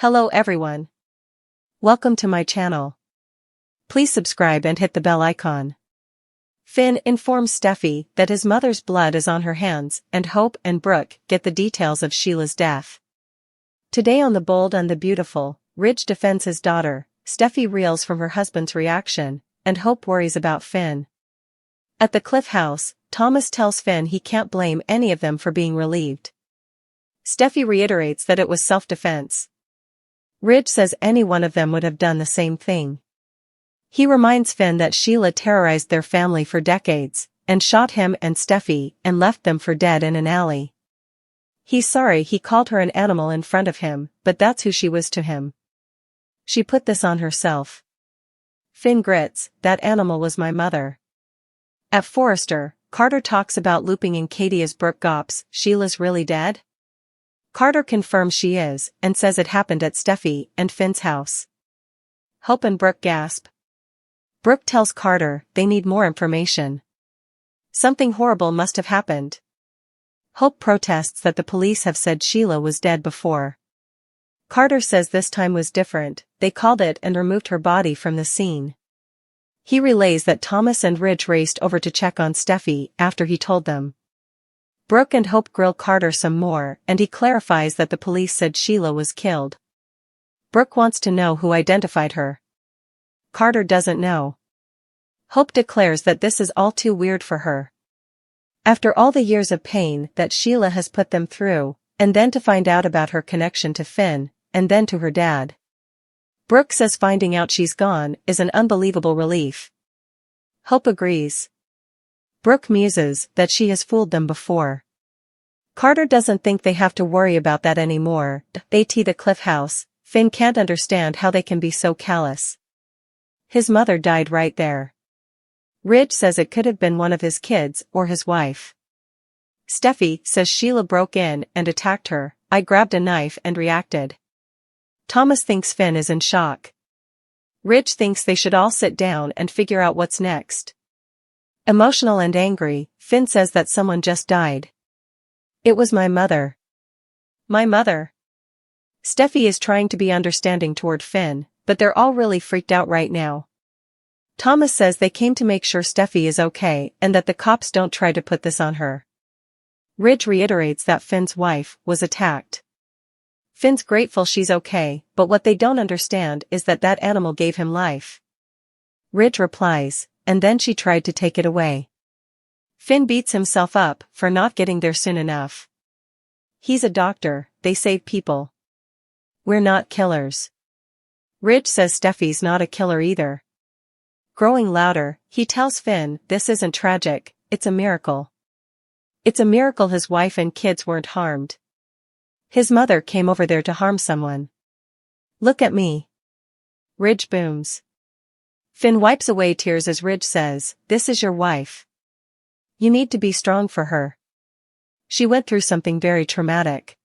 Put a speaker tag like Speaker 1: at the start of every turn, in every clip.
Speaker 1: Hello everyone. Welcome to my channel. Please subscribe and hit the bell icon. Finn informs Steffi that his mother's blood is on her hands, and Hope and Brooke get the details of Sheila's death. Today on The Bold and the Beautiful, Ridge defends his daughter, Steffi reels from her husband's reaction, and Hope worries about Finn. At the Cliff House, Thomas tells Finn he can't blame any of them for being relieved. Steffi reiterates that it was self-defense. Ridge says any one of them would have done the same thing. He reminds Finn that Sheila terrorized their family for decades, and shot him and Steffi and left them for dead in an alley. He's sorry he called her an animal in front of him, but that's who she was to him. She put this on herself. Finn grits, that animal was my mother. At Forrester, Carter talks about looping in Katie as Brooke gops, Sheila's really dead? Carter confirms she is, and says it happened at Steffi and Finn's house. Hope and Brooke gasp. Brooke tells Carter they need more information. Something horrible must have happened. Hope protests that the police have said Sheila was dead before. Carter says this time was different, they called it and removed her body from the scene. He relays that Thomas and Ridge raced over to check on Steffi after he told them. Brooke and Hope grill Carter some more, and he clarifies that the police said Sheila was killed. Brooke wants to know who identified her. Carter doesn't know. Hope declares that this is all too weird for her. After all the years of pain that Sheila has put them through, and then to find out about her connection to Finn, and then to her dad. Brooke says finding out she's gone is an unbelievable relief. Hope agrees. Brooke muses that she has fooled them before. Carter doesn't think they have to worry about that anymore. At the Cliff House, Finn can't understand how they can be so callous. His mother died right there. Ridge says it could have been one of his kids or his wife. Steffi says Sheila broke in and attacked her. I grabbed a knife and reacted. Thomas thinks Finn is in shock. Ridge thinks they should all sit down and figure out what's next. Emotional and angry, Finn says that someone just died. It was my mother. My mother. Steffi is trying to be understanding toward Finn, but they're all really freaked out right now. Thomas says they came to make sure Steffi is okay and that the cops don't try to put this on her. Ridge reiterates that Finn's wife was attacked. Finn's grateful she's okay, but what they don't understand is that that animal gave him life. Ridge replies, and then she tried to take it away. Finn beats himself up for not getting there soon enough. He's a doctor, they save people. We're not killers. Ridge says Steffi's not a killer either. Growing louder, he tells Finn this isn't tragic, it's a miracle. It's a miracle his wife and kids weren't harmed. His mother came over there to harm someone. Look at me. Ridge booms. Finn wipes away tears as Ridge says, this is your wife. You need to be strong for her. She went through something very traumatic.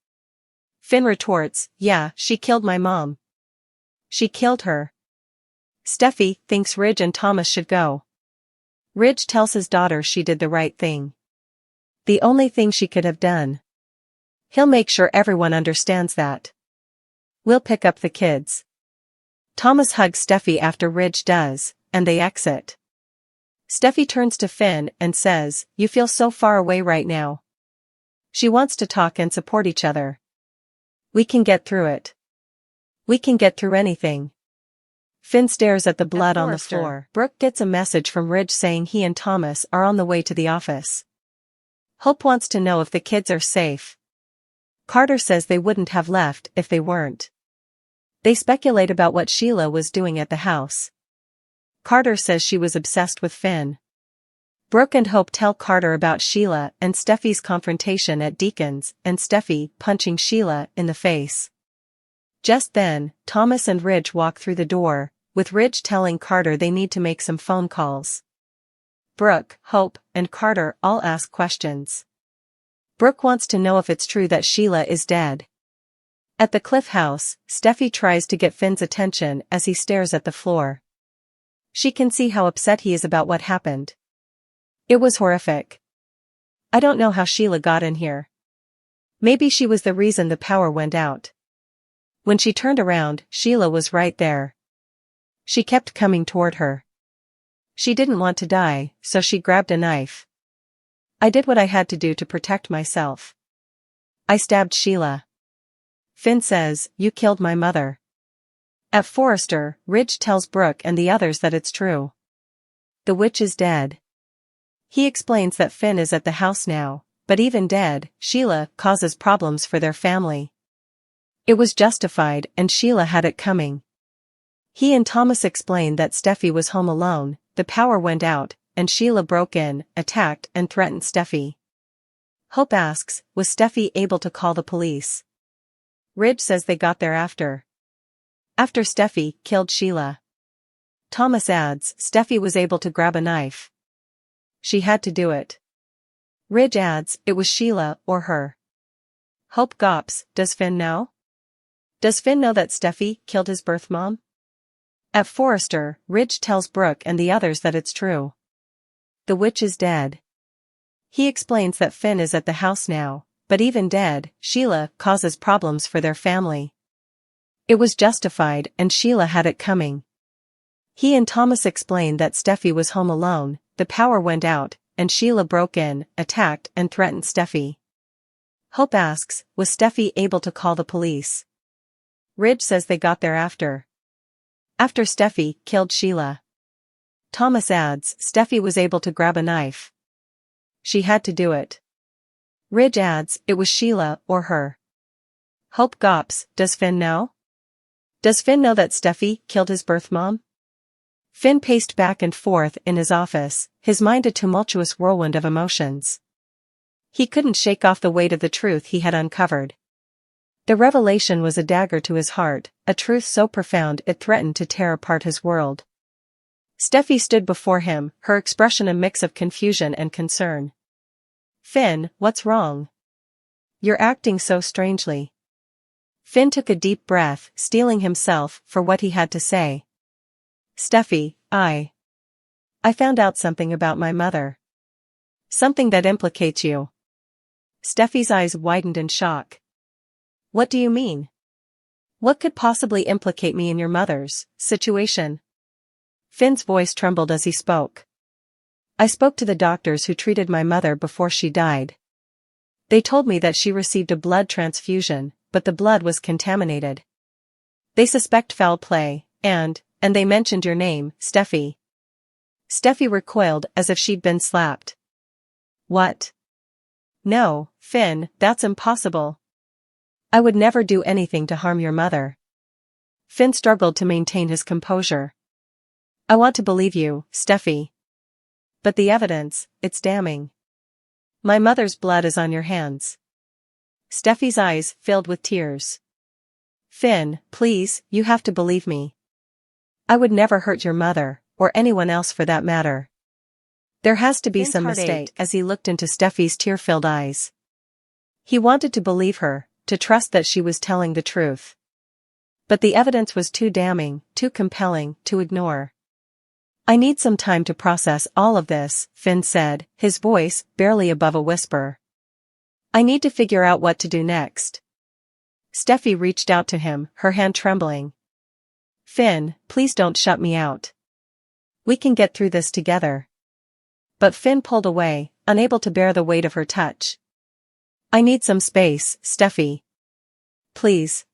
Speaker 1: Finn retorts, yeah, she killed my mom. She killed her. Steffi thinks Ridge and Thomas should go. Ridge tells his daughter she did the right thing. The only thing she could have done. He'll make sure everyone understands that. We'll pick up the kids. Thomas hugs Steffi after Ridge does, and they exit. Steffi turns to Finn and says, you feel so far away right now. She wants to talk and support each other. We can get through it. We can get through anything. Finn stares at the blood on the floor. Brooke gets a message from Ridge saying he and Thomas are on the way to the office. Hope wants to know if the kids are safe. Carter says they wouldn't have left if they weren't. They speculate about what Sheila was doing at the house. Carter says she was obsessed with Finn. Brooke and Hope tell Carter about Sheila and Steffi's confrontation at Deacon's and Steffi punching Sheila in the face. Just then, Thomas and Ridge walk through the door, with Ridge telling Carter they need to make some phone calls. Brooke, Hope, and Carter all ask questions. Brooke wants to know if it's true that Sheila is dead. At the Cliff House, Steffi tries to get Finn's attention as he stares at the floor. She can see how upset he is about what happened. It was horrific. I don't know how Sheila got in here. Maybe she was the reason the power went out. When she turned around, Sheila was right there. She kept coming toward her. She didn't want to die, so she grabbed a knife. I did what I had to do to protect myself. I stabbed Sheila. Finn says, "You killed my mother." At Forrester, Ridge tells Brooke and the others that it's true. The witch is dead. He explains that Finn is at the house now, but even dead, Sheila causes problems for their family. It was justified and Sheila had it coming. He and Thomas explained that Steffi was home alone, the power went out, and Sheila broke in, attacked and threatened Steffi. Hope asks, was Steffi able to call the police? Ridge says they got there after Steffi killed Sheila. Thomas adds, Steffi was able to grab a knife. She had to do it. Ridge adds, it was Sheila or her. Hope gawps, does Finn know? Does Finn know that Steffi killed his birth mom? At Forrester, Ridge tells Brooke and the others that it's true. The witch is dead. He explains that Finn is at the house now, but even dead, Sheila causes problems for their family. It was justified and Sheila had it coming. He and Thomas explained that Steffi was home alone, the power went out, and Sheila broke in, attacked and threatened Steffi. Hope asks, was Steffi able to call the police? Ridge says they got there after Steffi killed Sheila. Thomas adds, Steffi was able to grab a knife. She had to do it. Ridge adds, it was Sheila or her. Hope gawps, does Finn know? Does Finn know that Steffi killed his birth mom? Finn paced back and forth in his office, his mind a tumultuous whirlwind of emotions. He couldn't shake off the weight of the truth he had uncovered. The revelation was a dagger to his heart, a truth so profound it threatened to tear apart his world. Steffi stood before him, her expression a mix of confusion and concern. Finn, what's wrong? You're acting so strangely. Finn took a deep breath, steeling himself for what he had to say. Steffi, I found out something about my mother. Something that implicates you. Steffi's eyes widened in shock. What do you mean? What could possibly implicate me in your mother's situation? Finn's voice trembled as he spoke. I spoke to the doctors who treated my mother before she died. They told me that she received a blood transfusion, but the blood was contaminated. They suspect foul play, and they mentioned your name, Steffi. Steffi recoiled as if she'd been slapped. What? No, Finn, that's impossible. I would never do anything to harm your mother. Finn struggled to maintain his composure. I want to believe you, Steffi. But the evidence, it's damning. My mother's blood is on your hands. Steffi's eyes filled with tears. Finn, please, you have to believe me. I would never hurt your mother, or anyone else for that matter. There has to be
Speaker 2: Finn's
Speaker 1: some
Speaker 2: heart
Speaker 1: mistake
Speaker 2: ached
Speaker 1: as he looked into Steffi's tear-filled eyes. He wanted to believe her, to trust that she was telling the truth. But the evidence was too damning, too compelling, to ignore. I need some time to process all of this, Finn said, his voice barely above a whisper. I need to figure out what to do next. Steffi reached out to him, her hand trembling. Finn, please don't shut me out. We can get through this together. But Finn pulled away, unable to bear the weight of her touch. I need some space, Steffi. Please.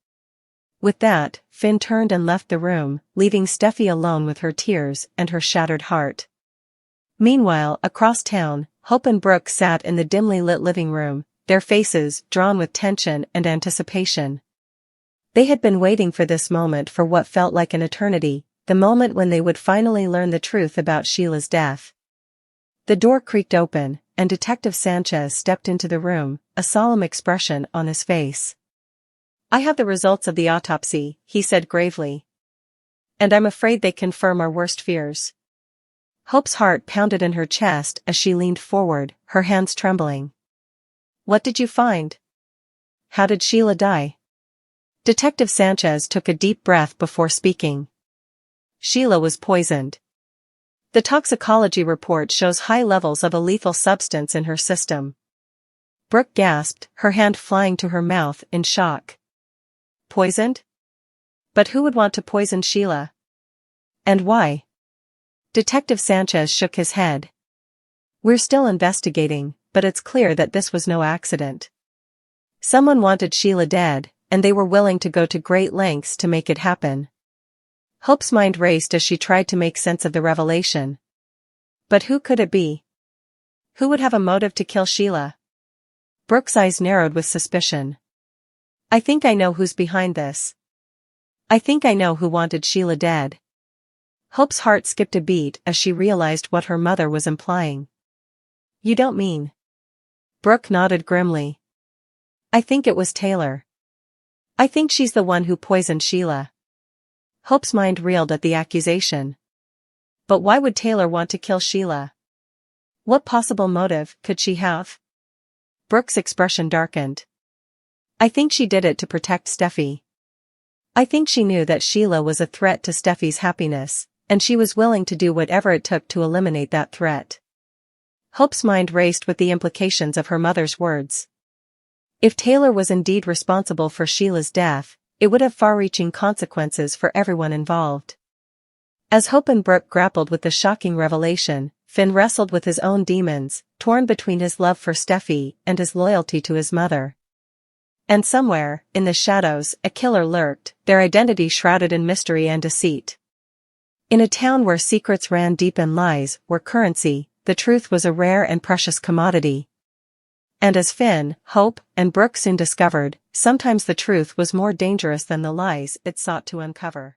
Speaker 1: With that, Finn turned and left the room, leaving Steffi alone with her tears and her shattered heart. Meanwhile, across town, Hope and Brooke sat in the dimly lit living room, their faces drawn with tension and anticipation. They had been waiting for this moment for what felt like an eternity, the moment when they would finally learn the truth about Sheila's death. The door creaked open, and Detective Sanchez stepped into the room, a solemn expression on his face. I have the results of the autopsy, he said gravely. And I'm afraid they confirm our worst fears. Hope's heart pounded in her chest as she leaned forward, her hands trembling. What did you find? How did Sheila die? Detective Sanchez took a deep breath before speaking. Sheila was poisoned. The toxicology report shows high levels of a lethal substance in her system. Brooke gasped, her hand flying to her mouth in shock. Poisoned? But who would want to poison Sheila? And why? Detective Sanchez shook his head. We're still investigating, but it's clear that this was no accident. Someone wanted Sheila dead, and they were willing to go to great lengths to make it happen. Hope's mind raced as she tried to make sense of the revelation. But who could it be? Who would have a motive to kill Sheila? Brooke's eyes narrowed with suspicion. I think I know who's behind this. I think I know who wanted Sheila dead. Hope's heart skipped a beat as she realized what her mother was implying. You don't mean? Brooke nodded grimly. I think it was Taylor. I think she's the one who poisoned Sheila. Hope's mind reeled at the accusation. But why would Taylor want to kill Sheila? What possible motive could she have? Brooke's expression darkened. I think she did it to protect Steffi. I think she knew that Sheila was a threat to Steffi's happiness, and she was willing to do whatever it took to eliminate that threat. Hope's mind raced with the implications of her mother's words. If Taylor was indeed responsible for Sheila's death, it would have far-reaching consequences for everyone involved. As Hope and Brooke grappled with the shocking revelation, Finn wrestled with his own demons, torn between his love for Steffi and his loyalty to his mother. And somewhere, in the shadows, a killer lurked, their identity shrouded in mystery and deceit. In a town where secrets ran deep and lies were currency, the truth was a rare and precious commodity. And as Finn, Hope, and Brooke soon discovered, sometimes the truth was more dangerous than the lies it sought to uncover.